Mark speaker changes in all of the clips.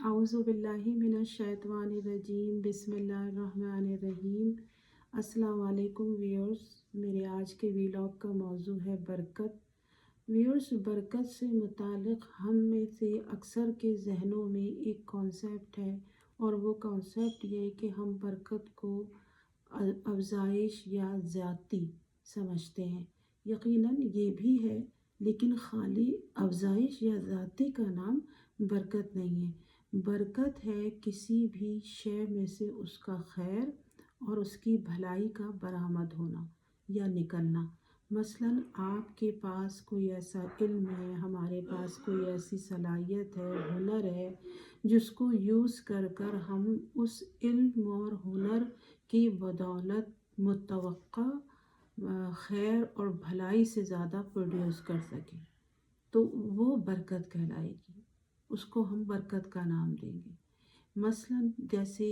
Speaker 1: اعوذ باللہ من الشیطان الرجیم بسم اللہ الرحمن الرحیم۔ السلام علیکم ویورز، میرے آج کے ویلاگ کا موضوع ہے برکت۔ ویورز، برکت سے متعلق ہم میں سے اکثر کے ذہنوں میں ایک کانسیپٹ ہے، اور وہ کانسیپٹ یہ ہے کہ ہم برکت کو افزائش یا زیادتی سمجھتے ہیں۔ یقیناً یہ بھی ہے، لیکن خالی افزائش یا زیادتی کا نام برکت نہیں ہے۔ برکت ہے کسی بھی شے میں سے اس کا خیر اور اس کی بھلائی کا برآمد ہونا یا نکلنا۔ مثلاً آپ کے پاس کوئی ایسا علم ہے، ہمارے پاس کوئی ایسی صلاحیت ہے، ہنر ہے، جس کو یوز کر ہم اس علم اور ہنر کی بدولت متوقع خیر اور بھلائی سے زیادہ پروڈیوس کر سکیں، تو وہ برکت کہلائے گی، اس کو ہم برکت کا نام دیں گے۔ مثلاً جیسے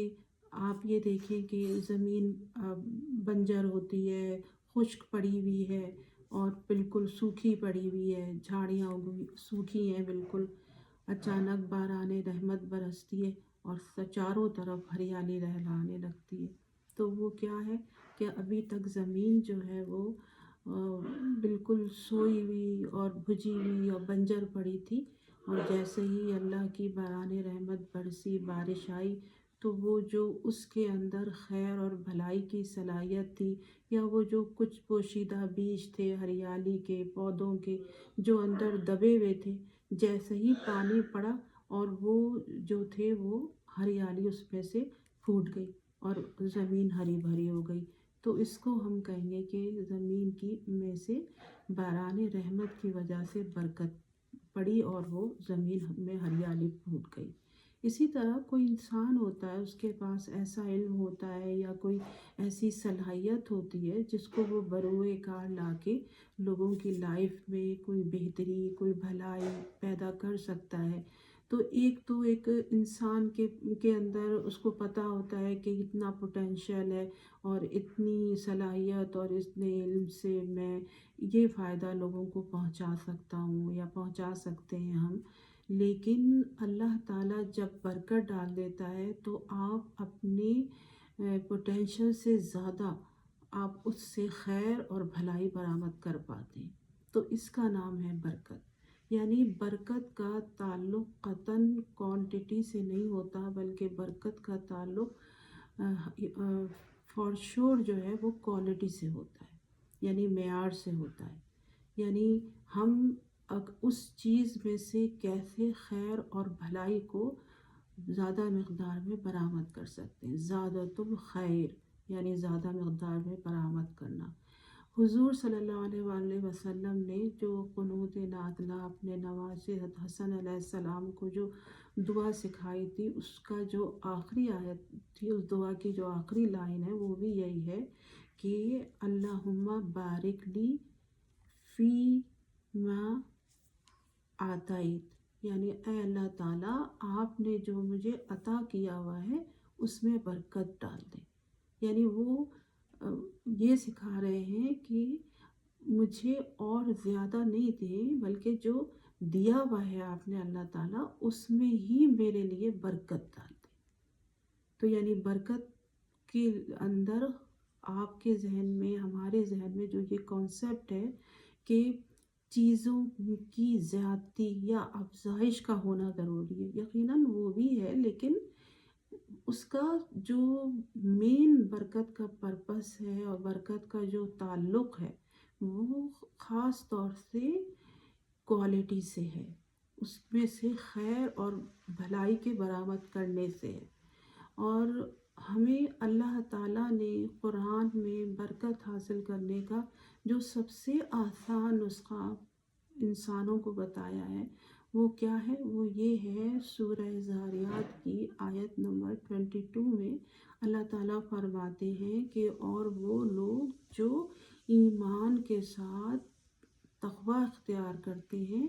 Speaker 1: آپ یہ دیکھیں کہ زمین بنجر ہوتی ہے، خشک پڑی ہوئی ہے اور بالکل سوکھی پڑی ہوئی ہے، جھاڑیاں سوکھی ہیں بالکل، اچانک باران رحمت برستی ہے اور چاروں طرف ہریالی لہرانے لگتی ہے، تو وہ کیا ہے کہ ابھی تک زمین جو ہے وہ بالکل سوئی ہوئی اور بھجی ہوئی اور بنجر پڑی تھی، اور جیسے ہی اللہ کی باران رحمت برسی، بارش آئی، تو وہ جو اس کے اندر خیر اور بھلائی کی صلاحیت تھی، یا وہ جو کچھ پوشیدہ بیج تھے ہریالی کے، پودوں کے، جو اندر دبے ہوئے تھے، جیسے ہی پانی پڑا اور وہ جو تھے وہ ہریالی اس میں سے پھوٹ گئی اور زمین ہری بھری ہو گئی۔ تو اس کو ہم کہیں گے کہ زمین کی میں سے باران رحمت کی وجہ سے برکت پڑی اور وہ زمین میں ہریالی پھوٹ گئی۔ اسی طرح کوئی انسان ہوتا ہے، اس کے پاس ایسا علم ہوتا ہے یا کوئی ایسی صلاحیت ہوتی ہے جس کو وہ بروئے کار لا کے لوگوں کی لائف میں کوئی بہتری، کوئی بھلائی پیدا کر سکتا ہے۔ تو ایک انسان کے اندر اس کو پتہ ہوتا ہے کہ اتنا پوٹینشیل ہے اور اتنی صلاحیت اور اتنے علم سے میں یہ فائدہ لوگوں کو پہنچا سکتا ہوں یا پہنچا سکتے ہیں ہم۔ لیکن اللہ تعالیٰ جب برکت ڈال دیتا ہے تو آپ اپنے پوٹینشیل سے زیادہ آپ اس سے خیر اور بھلائی برآمد کر پاتے ہیں، تو اس کا نام ہے برکت۔ یعنی برکت کا تعلق قطعاً کوانٹٹی سے نہیں ہوتا، بلکہ برکت کا تعلق فار شور جو ہے وہ کوالٹی سے ہوتا ہے، یعنی معیار سے ہوتا ہے۔ یعنی ہم اس چیز میں سے کیسے خیر اور بھلائی کو زیادہ مقدار میں برآمد کر سکتے ہیں، زیادۃ الخیر یعنی زیادہ مقدار میں برآمد کرنا۔ حضور صلی اللہ علیہ وآلہ وسلم نے جو قنوت نازلہ اپنے نواسے حسن علیہ السلام کو جو دعا سکھائی تھی، اس کا جو آخری آیت تھی، اس دعا کی جو آخری لائن ہے وہ بھی یہی ہے کہ اللہم بارک لی فی ما آتیت، یعنی اے اللہ تعالیٰ آپ نے جو مجھے عطا کیا ہوا ہے اس میں برکت ڈال دیں۔ یعنی وہ یہ سکھا رہے ہیں کہ مجھے اور زیادہ نہیں دیں، بلکہ جو دیا ہوا ہے آپ نے اللہ تعالیٰ اس میں ہی میرے لیے برکت ڈال دیں۔ تو یعنی برکت کے اندر آپ کے ذہن میں، ہمارے ذہن میں جو یہ کانسیپٹ ہے کہ چیزوں کی زیادتی یا افزائش کا ہونا ضروری ہے، یقیناً وہ بھی ہے، لیکن اس کا جو مین برکت کا پرپس ہے اور برکت کا جو تعلق ہے وہ خاص طور سے کوالٹی سے ہے، اس میں سے خیر اور بھلائی کے برآمد کرنے سے ہے۔ اور ہمیں اللہ تعالیٰ نے قرآن میں برکت حاصل کرنے کا جو سب سے آسان نسخہ انسانوں کو بتایا ہے وہ کیا ہے؟ وہ یہ ہے، سورہ ذاریات کی آیت نمبر 22 میں اللہ تعالیٰ فرماتے ہیں کہ اور وہ لوگ جو ایمان کے ساتھ تقوی اختیار کرتے ہیں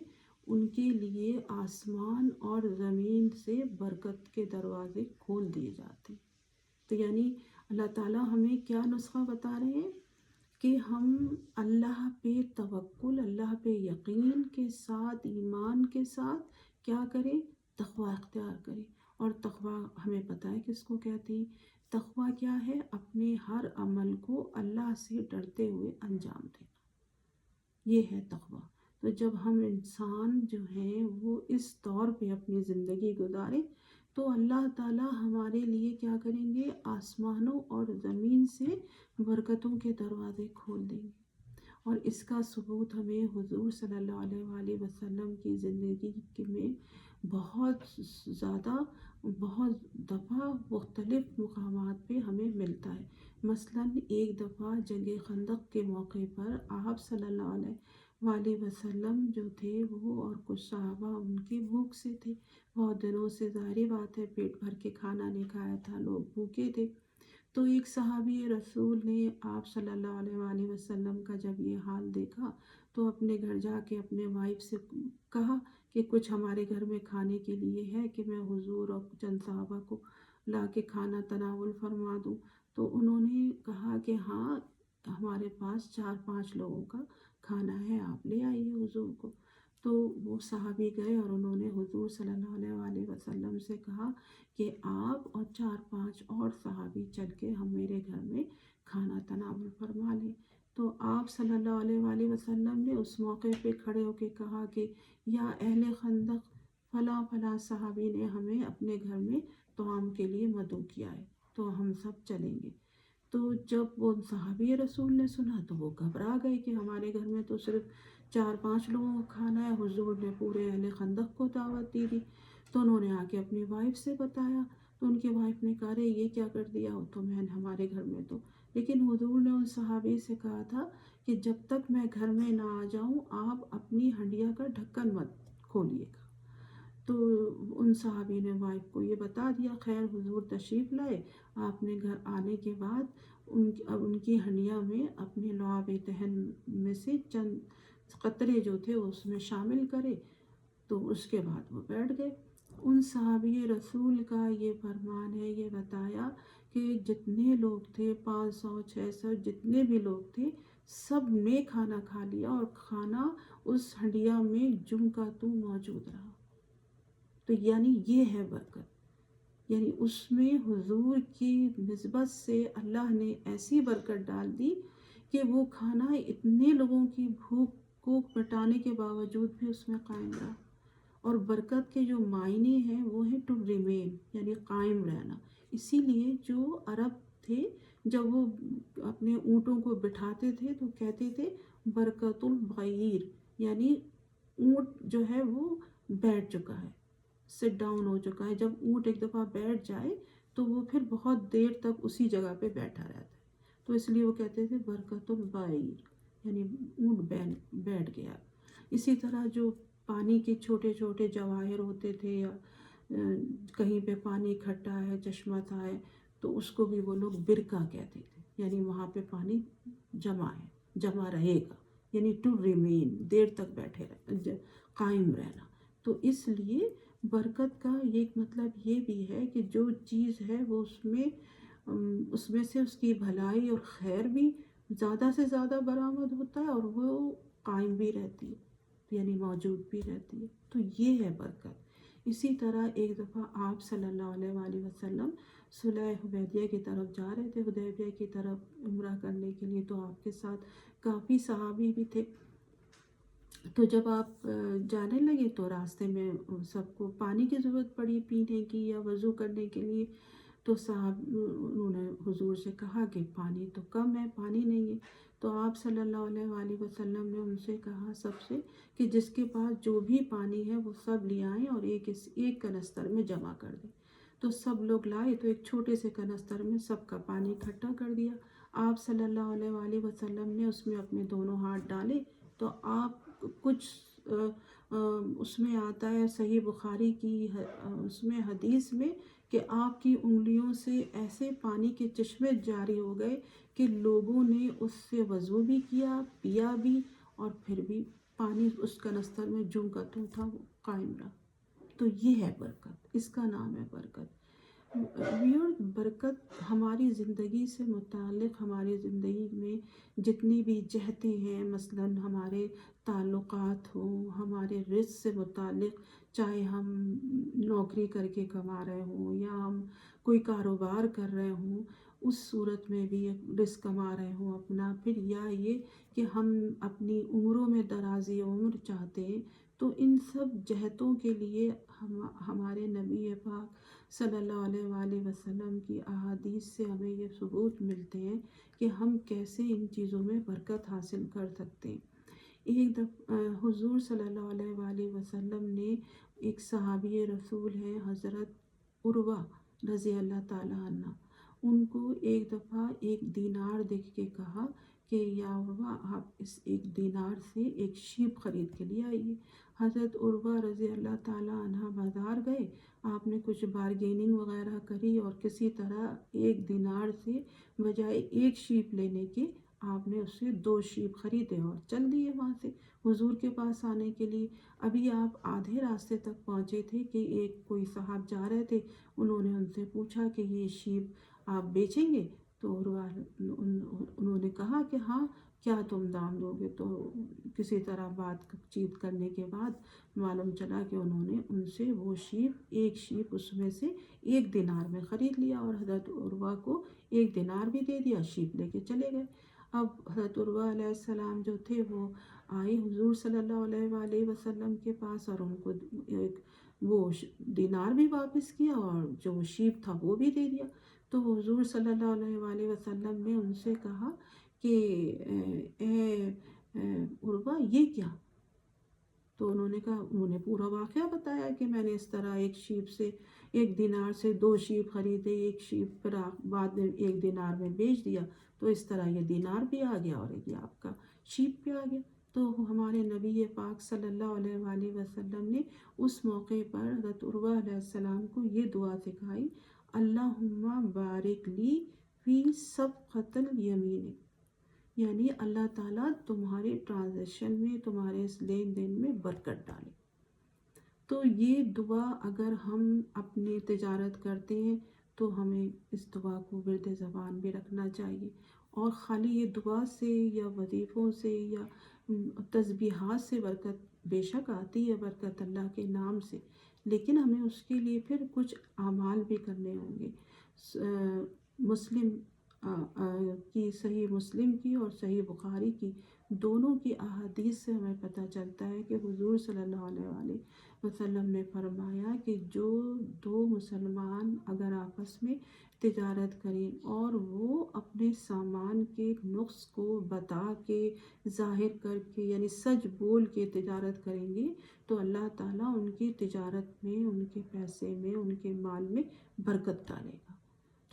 Speaker 1: ان کے لیے آسمان اور زمین سے برکت کے دروازے کھول دیے جاتے ہیں۔ تو یعنی اللہ تعالیٰ ہمیں کیا نسخہ بتا رہے ہیں کہ ہم اللہ پہ توکل، اللہ پہ یقین کے ساتھ، ایمان کے ساتھ کیا کریں؟ تقوی اختیار کریں، اور تقوی ہمیں پتہ ہے کس کو کہتے ہیں. تقوی کیا ہے؟ اپنے ہر عمل کو اللہ سے ڈرتے ہوئے انجام دینا، یہ ہے تقوی. تو جب ہم انسان جو ہیں وہ اس طور پہ اپنی زندگی گزاریں تو اللہ تعالیٰ ہمارے لیے کیا کریں گے؟ آسمانوں اور زمین سے برکتوں کے دروازے کھول دیں گے. اور اس کا ثبوت ہمیں حضور صلی اللہ علیہ وآلہ وسلم کی زندگی میں بہت زیادہ بہت دفعہ مختلف مقامات پہ ہمیں ملتا ہے. مثلاً ایک دفعہ جنگ خندق کے موقع پر آپ صلی اللہ علیہ وآلہ وسلم جو تھے وہ اور کچھ صحابہ ان کی بھوک سے تھے. بہت دنوں سے ظاہری بات ہے پیٹ بھر کے کھانا نہیں کھایا تھا، لوگ بھوکے تھے. تو ایک صحابی رسول نے آپ صلی اللہ علیہ وآلہ وسلم کا جب یہ حال دیکھا تو اپنے گھر جا کے اپنے وائف سے کہا کہ کچھ ہمارے گھر میں کھانے کے لیے ہے کہ میں حضور اور چند صحابہ کو لا کے کھانا تناول فرما دوں. تو انہوں نے کہا کہ ہاں ہمارے پاس 4-5 لوگوں کا کھانا ہے، آپ لے آئیے حضور کو. تو وہ صحابی گئے اور انہوں نے حضور صلی اللہ علیہ وآلہ وسلم سے کہا کہ آپ اور 4-5 اور صحابی چل کے ہم میرے گھر میں کھانا تناول فرما لیں. تو آپ صلی اللہ علیہ وآلہ وسلم نے اس موقع پہ کھڑے ہو کے کہا کہ یا اہل خندق فلاں فلاں صحابی نے ہمیں اپنے گھر میں طعام کے لیے مدعو کیا ہے تو ہم سب چلیں گے. تو جب وہ صحابی رسول نے سنا تو وہ گھبرا گئے کہ ہمارے گھر میں تو صرف 4-5 لوگوں کا کھانا ہے، حضور نے پورے اہل خندق کو دعوت دی تھی. تو انہوں نے آ کے اپنی وائف سے بتایا تو ان کی وائف نے کہا رے یہ کیا کر دیا ہو، تو میں ہمارے گھر میں تو. لیکن حضور نے ان صحابی سے کہا تھا کہ جب تک میں گھر میں نہ آ جاؤں آپ اپنی ہنڈیا کا ڈھکن مت کھولیے گا. تو ان صحابی نے وائف کو یہ بتا دیا. خیر حضور تشریف لائے. آپ نے گھر آنے کے بعد ان کی ہنڈیا میں اپنے لعاب دہن میں سے چند قطرے جو تھے اس میں شامل کرے. تو اس کے بعد وہ بیٹھ گئے. ان صحابی رسول کا یہ فرمان ہے، یہ بتایا کہ جتنے لوگ تھے 500-600 جتنے بھی لوگ تھے سب نے کھانا کھا لیا اور کھانا اس ہنڈیا میں جوں کا توں موجود رہا. تو یعنی یہ ہے برکت، یعنی اس میں حضور کی نسبت سے اللہ نے ایسی برکت ڈال دی کہ وہ کھانا اتنے لوگوں کی بھوک کو مٹانے کے باوجود بھی اس میں قائم رہا. اور برکت کے جو معنی ہیں وہ ہیں ٹو ریمین، یعنی قائم رہنا. اسی لیے جو عرب تھے جب وہ اپنے اونٹوں کو بٹھاتے تھے تو کہتے تھے برکت البعیر، یعنی اونٹ جو ہے وہ بیٹھ چکا ہے، سٹ ڈاؤن ہو چکا ہے. جب اونٹ ایک دفعہ بیٹھ جائے تو وہ پھر بہت دیر تک اسی جگہ پہ بیٹھا رہتا ہے. تو اس لیے وہ کہتے تھے برکت البعیر، یعنی اونٹ بیٹھ گیا. اسی طرح جو پانی کے چھوٹے چھوٹے جواہر ہوتے تھے یا کہیں پہ پانی اکٹھا ہے، چشمہ تھا ہے، تو اس کو بھی وہ لوگ برکہ کہتے تھے، یعنی وہاں پہ پانی جمع ہے، جمع رہے گا، یعنی ٹو ریمین، دیر تک بیٹھے قائم رہنا. تو اس لیے برکت کا ایک مطلب یہ بھی ہے کہ جو چیز ہے وہ اس میں سے اس کی بھلائی اور خیر بھی زیادہ سے زیادہ برآمد ہوتا ہے اور وہ قائم بھی رہتی ہے، یعنی موجود بھی رہتی ہے. تو یہ ہے برکت. اسی طرح ایک دفعہ آپ صلی اللہ علیہ وآلہ وسلم صلح حدیبیہ کی طرف جا رہے تھے، حدیبیہ کی طرف عمرہ کرنے کے لیے. تو آپ کے ساتھ کافی صحابی بھی تھے. تو جب آپ جانے لگے تو راستے میں سب کو پانی کی ضرورت پڑی پینے کی یا وضو کرنے کے لیے. تو انہوں نے حضور سے کہا کہ پانی تو کم ہے، پانی نہیں ہے. تو آپ صلی اللہ علیہ وآلہ وسلم نے ان سے کہا سب سے کہ جس کے پاس جو بھی پانی ہے وہ سب لے آئیں اور ایک کنستر میں جمع کر دیں. تو سب لوگ لائے تو ایک چھوٹے سے کنستر میں سب کا پانی اکٹھا کر دیا. آپ صلی اللہ علیہ وآلہ وسلم نے اس میں اپنے دونوں ہاتھ ڈالے تو آپ کچھ اس میں آتا ہے صحیح بخاری کی اس میں حدیث میں کہ آپ کی انگلیوں سے ایسے پانی کے چشمے جاری ہو گئے کہ لوگوں نے اس سے وضو بھی کیا، پیا بھی، اور پھر بھی پانی اس کنستر میں جوں کا توں تھا وہ قائم رہا. تو یہ ہے برکت، اس کا نام ہے برکت. ویور برکت ہماری زندگی سے متعلق، ہماری زندگی میں جتنی بھی جہتیں ہیں، مثلاً ہمارے تعلقات ہوں، ہمارے رزق سے متعلق، چاہے ہم نوکری کر کے کما رہے ہوں یا ہم کوئی کاروبار کر رہے ہوں، اس صورت میں بھی رزق کما رہے ہوں اپنا، پھر یا یہ کہ ہم اپنی عمروں میں درازی عمر چاہتے ہیں، تو ان سب جہتوں کے لیے ہمارے نبی پاک صلی اللہ علیہ وآلہ وسلم کی احادیث سے ہمیں یہ ثبوت ملتے ہیں کہ ہم کیسے ان چیزوں میں برکت حاصل کر سکتے ہیں۔ ایک دفعہ حضور صلی اللہ علیہ وآلہ وسلم نے ایک صحابی رسول ہیں حضرت عروہ رضی اللہ تعالیٰ عنہ، ان کو ایک دفعہ ایک دینار دیکھ کے کہا کہ یا عروہ، آپ اس ایک دینار سے ایک شیپ خرید کے لے آئیے۔ حضرت عروہ رضی اللہ تعالیٰ عنہ بازار گئے، آپ نے کچھ بارگیننگ وغیرہ کری اور کسی طرح ایک دینار سے بجائے ایک شیپ لینے کے آپ نے اس سے 2 شیپ خریدے اور چل دیے وہاں سے حضور کے پاس آنے کے لیے۔ ابھی آپ آدھے راستے تک پہنچے تھے کہ ایک کوئی صاحب جا رہے تھے، انہوں نے ان سے پوچھا کہ یہ شیپ آپ بیچیں گے؟ تو انہوں نے کہا کہ ہاں، کیا تم دام دو گے؟ تو کسی طرح بات چیت کرنے کے بعد معلوم چلا کہ انہوں نے ان سے وہ ایک شیپ اس میں سے 1 دینار میں خرید لیا اور حضرت عروہ کو 1 دینار بھی دے دیا، شیپ لے کے چلے گئے۔ اب حضرت عروہ علیہ السلام جو تھے وہ آئے حضور صلی اللہ علیہ وآلہ وسلم کے پاس اور ان کو وہ دینار بھی واپس کیا اور جو شیپ تھا وہ بھی دے دیا۔ تو حضور صلی اللہ علیہ وآلہ وسلم نے ان سے کہا کہ اے عروہ، یہ کیا؟ تو انہوں نے کہا، انہوں نے پورا واقعہ بتایا کہ میں نے اس طرح ایک شیپ سے 1 دینار سے 2 شیپ خریدے، ایک شیپ پھر بعد میں 1 دینار میں بیچ دیا، تو اس طرح یہ دینار بھی آ گیا اور یہ آپ کا شیپ بھی آ گیا۔ تو ہمارے نبی پاک صلی اللہ علیہ وآلہ وسلم نے اس موقع پر حضرت عروہ علیہ السلام کو یہ دعا سکھائی، اللہم بارک لی فی صفقۃ الیمین، یعنی اللہ تعالیٰ تمہارے ٹرانزیکشن میں، تمہارے اس لین دین میں برکت ڈالے۔ تو یہ دعا اگر ہم اپنی تجارت کرتے ہیں تو ہمیں اس دعا کو ورد زبان بھی رکھنا چاہیے، اور خالی یہ دعا سے یا وظیفوں سے یا تسبیحات سے برکت بے شک آتی ہے، برکت اللہ کے نام سے، لیکن ہمیں اس کے لیے پھر کچھ اعمال بھی کرنے ہوں گے۔ مسلم کی صحیح مسلم کی اور صحیح بخاری کی دونوں کی احادیث سے ہمیں پتہ چلتا ہے کہ حضور صلی اللہ علیہ وآلہ وسلم نے فرمایا کہ جو 2 مسلمان اگر آپس میں تجارت کریں اور وہ اپنے سامان کے نقص کو بتا کے، ظاہر کر کے، یعنی سچ بول کے تجارت کریں گے، تو اللہ تعالیٰ ان کی تجارت میں، ان کے پیسے میں، ان کے مال میں برکت ڈالے گا۔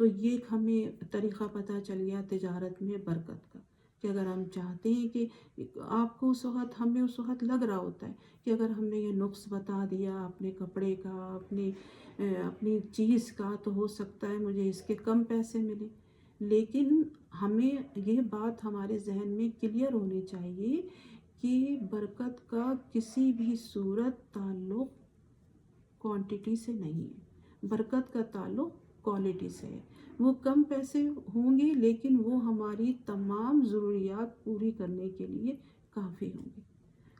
Speaker 1: تو یہ ہمیں طریقہ پتہ چل گیا تجارت میں برکت کا، کہ اگر ہم چاہتے ہیں کہ آپ کو اس وقت، ہمیں اس وقت لگ رہا ہوتا ہے کہ اگر ہم نے یہ نقص بتا دیا اپنے کپڑے کا، اپنی چیز کا، تو ہو سکتا ہے مجھے اس کے کم پیسے ملے، لیکن ہمیں یہ بات ہمارے ذہن میں کلیئر ہونی چاہیے کہ برکت کا کسی بھی صورت تعلق کوانٹٹی سے نہیں ہے، برکت کا تعلق کوالٹی سے ہے۔ وہ کم پیسے ہوں گے لیکن وہ ہماری تمام ضروریات پوری کرنے کے لیے کافی ہوں گے۔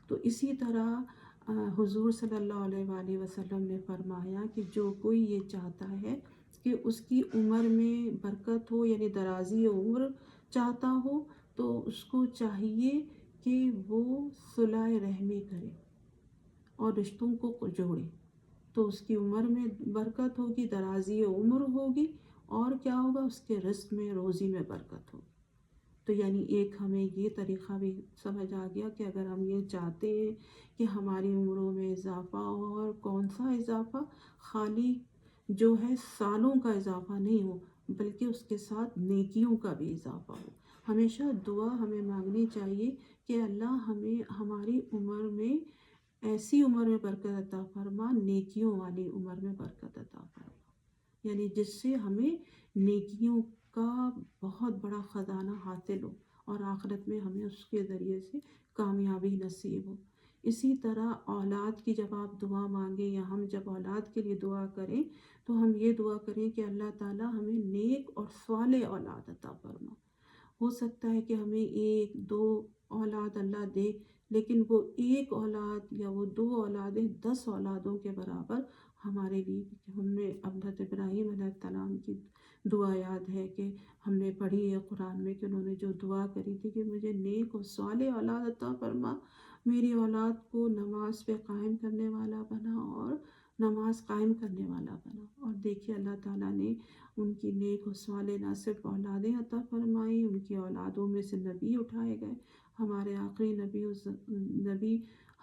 Speaker 1: تو اسی طرح حضور صلی اللہ علیہ وآلہ وسلم نے فرمایا کہ جو کوئی یہ چاہتا ہے کہ اس کی عمر میں برکت ہو، یعنی درازی عمر چاہتا ہو، تو اس کو چاہیے کہ وہ صلہ رحمی کرے اور رشتوں کو جوڑے، تو اس کی عمر میں برکت ہوگی، درازی عمر ہوگی، اور کیا ہوگا، اس کے رزق میں، روزی میں برکت ہوگی۔ تو یعنی ایک ہمیں یہ طریقہ بھی سمجھ آ گیا کہ اگر ہم یہ چاہتے ہیں کہ ہماری عمروں میں اضافہ ہو، اور کون سا اضافہ، خالی جو ہے سالوں کا اضافہ نہیں ہو، بلکہ اس کے ساتھ نیکیوں کا بھی اضافہ ہو۔ ہمیشہ دعا ہمیں مانگنی چاہیے کہ اللہ ہمیں ہماری عمر میں ایسی عمر میں برکت عطا فرما، نیکیوں والی عمر میں برکت عطا فرما، یعنی جس سے ہمیں نیکیوں کا بہت بڑا خزانہ حاصل ہو اور آخرت میں ہمیں اس کے ذریعے سے کامیابی نصیب ہو۔ اسی طرح اولاد کی جب آپ دعا مانگیں یا ہم جب اولاد کے لیے دعا کریں تو ہم یہ دعا کریں کہ اللہ تعالیٰ ہمیں نیک اور صالح اولاد عطا فرما۔ ہو سکتا ہے کہ ہمیں 1 2 اولاد اللہ دے، لیکن وہ 1 اولاد یا وہ 2 اولادیں 10 اولادوں کے برابر ہمارے لیے۔ ہم نے حضرت ابراہیم علیہ السلام کی دعا یاد ہے کہ ہم نے پڑھی ہے قرآن میں کہ انہوں نے جو دعا کری تھی کہ مجھے نیک اور صالح اولاد عطا فرما، میری اولاد کو نماز پہ قائم کرنے والا بنا اور نماز قائم کرنے والا بنا۔ اور دیکھیے اللہ تعالیٰ نے ان کی نیک و صالح نہ صرف اولادیں عطا فرمائیں، ان کی اولادوں میں سے نبی اٹھائے گئے۔ ہمارے آخری نبی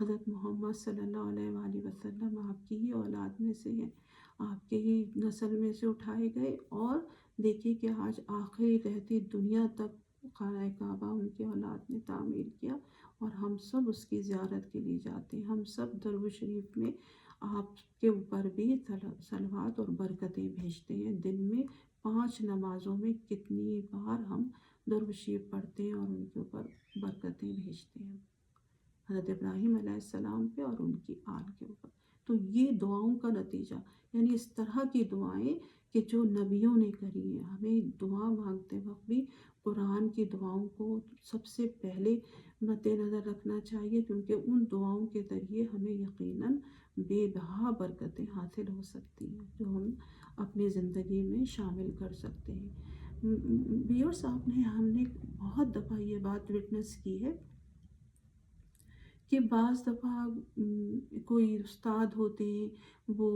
Speaker 1: حضرت محمد صلی اللہ علیہ وآلہ وسلم آپ کی ہی اولاد میں سے ہیں، آپ کے ہی نسل میں سے اٹھائے گئے۔ اور دیکھیے کہ آج آخری رہتی دنیا تک خانہ کعبہ ان کی اولاد نے تعمیر کیا، اور ہم سب اس کی زیارت کے لیے جاتے ہیں۔ ہم سب درود شریف میں آپ کے اوپر بھی صلوات اور برکتیں بھیجتے ہیں۔ دن میں 5 نمازوں میں کتنی بار ہم درود شریف پڑھتے ہیں اور ان کے اوپر برکتیں بھیجتے ہیں، حضرت ابراہیم علیہ السلام پہ اور ان کی آل کے اوپر۔ تو یہ دعاؤں کا نتیجہ، یعنی اس طرح کی دعائیں کہ جو نبیوں نے کری ہیں۔ ہمیں دعا مانگتے وقت بھی قرآن کی دعاؤں کو سب سے پہلے مد نظر رکھنا چاہیے، کیونکہ ان دعاؤں کے ذریعے ہمیں یقیناً بے بہا برکتیں حاصل ہو سکتی ہیں جو ہم اپنی زندگی میں شامل کر سکتے ہیں۔ ویورس، ہم نے بہت دفعہ یہ بات وٹنس کی ہے کہ بعض دفعہ کوئی استاد ہوتے ہیں، وہ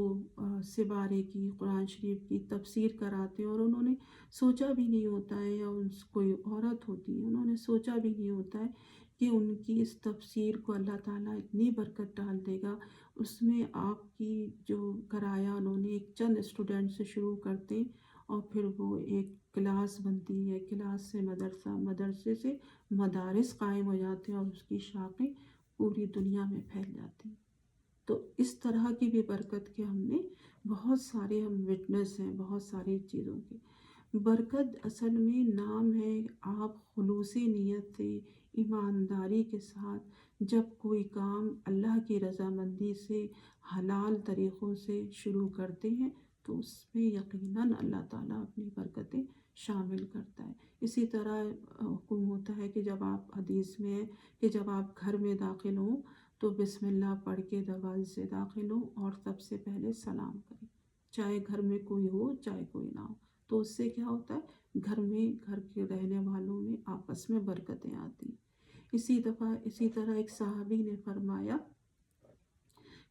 Speaker 1: سبارے کی قرآن شریف کی تفسیر کراتے ہیں، اور انہوں نے سوچا بھی نہیں ہوتا ہے، یا کوئی عورت ہوتی ہے انہوں نے سوچا بھی نہیں ہوتا ہے کہ ان کی اس تفسیر کو اللہ تعالیٰ اتنی برکت ڈال دے گا۔ اس میں آپ کی جو کرایا انہوں نے ایک چند اسٹوڈنٹ سے شروع کرتے، اور پھر وہ ایک کلاس بنتی ہے، کلاس سے مدرسہ، مدرسے سے مدارس قائم ہو جاتے ہیں، اور اس کی شاخیں پوری دنیا میں پھیل جاتی ہیں۔ تو اس طرح کی بھی برکت کے ہم نے بہت سارے ہم وٹنس ہیں بہت ساری چیزوں کے۔ برکت اصل میں نام ہے، آپ خلوص نیت سے، ایمانداری کے ساتھ جب کوئی کام اللہ کی رضامندی سے، حلال طریقوں سے شروع کرتے ہیں تو اس میں یقیناً اللہ تعالیٰ اپنی برکتیں شامل کرتا ہے۔ اسی طرح حکم ہوتا ہے کہ جب آپ، حدیث میں ہے کہ جب آپ گھر میں داخل ہوں تو بسم اللہ پڑھ کے دروازے سے داخل ہوں، اور سب سے پہلے سلام کریں، چاہے گھر میں کوئی ہو چاہے کوئی نہ ہو۔ تو اس سے کیا ہوتا ہے، گھر کے رہنے والوں میں آپس میں برکتیں آتی ہیں۔ اسی طرح ایک صحابی نے فرمایا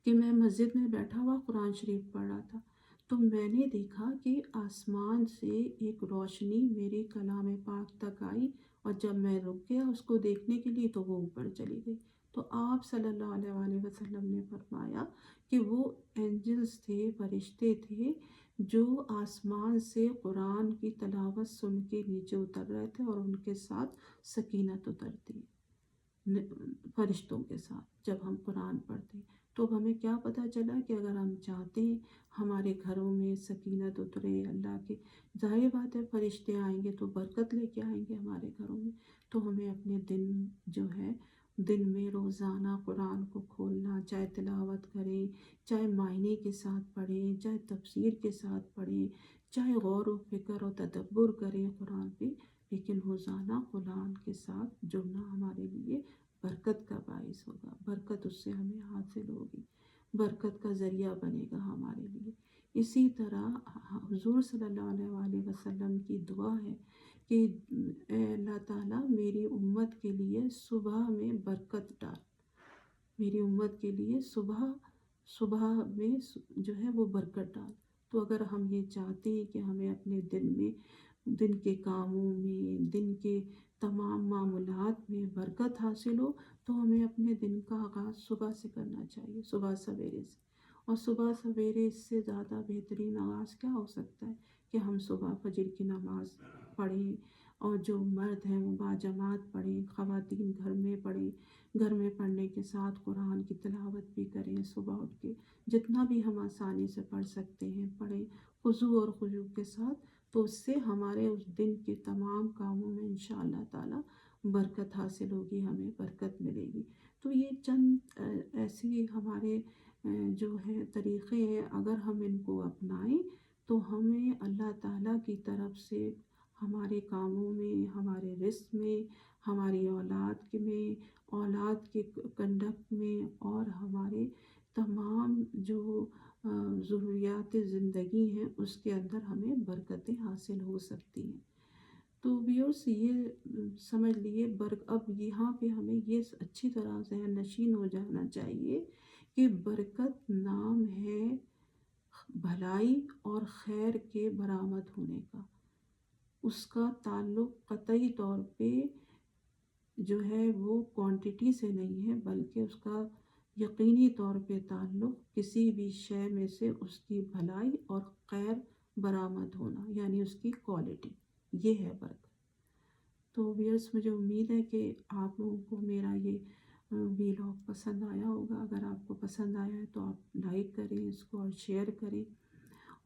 Speaker 1: کہ میں مسجد میں بیٹھا ہوا قرآن شریف پڑھ رہا تھا، تو میں نے دیکھا کہ آسمان سے ایک روشنی میرے کلام پاک تک آئی، اور جب میں رک گیا اس کو دیکھنے کے لیے تو وہ اوپر چلی گئی۔ تو آپ صلی اللہ علیہ وآلہ وسلم نے فرمایا کہ وہ اینجلز تھے، فرشتے تھے، جو آسمان سے قرآن کی تلاوت سن کے نیچے اتر رہے تھے، اور ان کے ساتھ سکینت اترتی فرشتوں کے ساتھ جب ہم قرآن پڑھتے ہیں۔ تو ہمیں کیا پتہ چلا کہ اگر ہم چاہتے ہیں ہمارے گھروں میں سکینت اترے، اللہ کے، ظاہر بات ہے فرشتے آئیں گے تو برکت لے کے آئیں گے ہمارے گھروں میں۔ تو ہمیں اپنے دن میں روزانہ قرآن کو کھولنا، چاہے تلاوت کریں، چاہے معنی کے ساتھ پڑھیں، چاہے تفسیر کے ساتھ پڑھیں، چاہے غور و فکر و تدبر کریں قرآن پہ، لیکن روزانہ قرآن کے ساتھ جڑنا ہمارے لیے برکت کا باعث ہوگا، برکت اس سے ہمیں حاصل ہوگی، برکت کا ذریعہ بنے گا ہمارے لیے۔ اسی طرح حضور صلی اللہ علیہ وآلہ وسلم کی دعا ہے کہ اے اللہ تعالیٰ میری امت کے لیے صبح میں برکت ڈال، میری امت کے لیے صبح میں جو ہے وہ برکت ڈال۔ تو اگر ہم یہ چاہتے ہیں کہ ہمیں اپنے دن کے کاموں میں، دن کے تمام معاملات میں برکت حاصل ہو، تو ہمیں اپنے دن کا آغاز صبح سے کرنا چاہیے، صبح سویرے سے۔ اور صبح سویرے اس سے زیادہ بہترین آغاز کیا ہو سکتا ہے کہ ہم صبح فجر کی نماز پڑھیں، اور جو مرد ہیں وہ باجماعت پڑھیں، خواتین گھر میں پڑھیں، گھر میں پڑھنے کے ساتھ قرآن کی تلاوت بھی کریں، صبح اٹھ کے جتنا بھی ہم آسانی سے پڑھ سکتے ہیں پڑھیں، خضوع اور خضوع کے ساتھ۔ تو اس سے ہمارے اس دن کے تمام کاموں میں انشاءاللہ تعالی برکت حاصل ہوگی، ہمیں برکت ملے گی۔ تو یہ چند ایسی ہمارے جو ہے طریقے ہیں، اگر ہم ان کو اپنائیں تو ہمیں اللہ تعالیٰ کی طرف سے ہمارے کاموں میں، ہمارے رزق میں، ہماری اولاد کے کنڈکٹ میں، اور ہمارے تمام جو ضروریات زندگی ہیں اس کے اندر ہمیں برکتیں حاصل ہو سکتی ہیں۔ تو ویورس یہ سمجھ لیے اب یہاں پہ ہمیں یہ اچھی طرح ذہن نشین ہو جانا چاہیے کہ برکت نام ہے بھلائی اور خیر کے برآمد ہونے کا۔ اس کا تعلق قطعی طور پہ جو ہے وہ کوانٹٹی سے نہیں ہے، بلکہ اس کا یقینی طور پہ تعلق کسی بھی شے میں سے اس کی بھلائی اور خیر برآمد ہونا، یعنی اس کی کوالٹی، یہ ہے برکت۔ تو ویئرس مجھے امید ہے کہ آپ لوگوں کو میرا یہ ویلاگ پسند آیا ہوگا۔ اگر آپ کو پسند آیا ہے تو آپ لائک کریں اس کو اور شیئر کریں،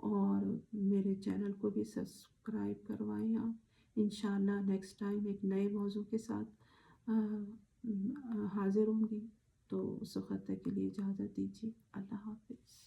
Speaker 1: اور میرے چینل کو بھی سبسکرائب کروائیں آپ۔ انشاءاللہ نیکسٹ ٹائم ایک نئے موضوع کے ساتھ حاضر ہوں گی، تو اس وقت تک کے لیے اجازت دیجیے۔ اللہ حافظ۔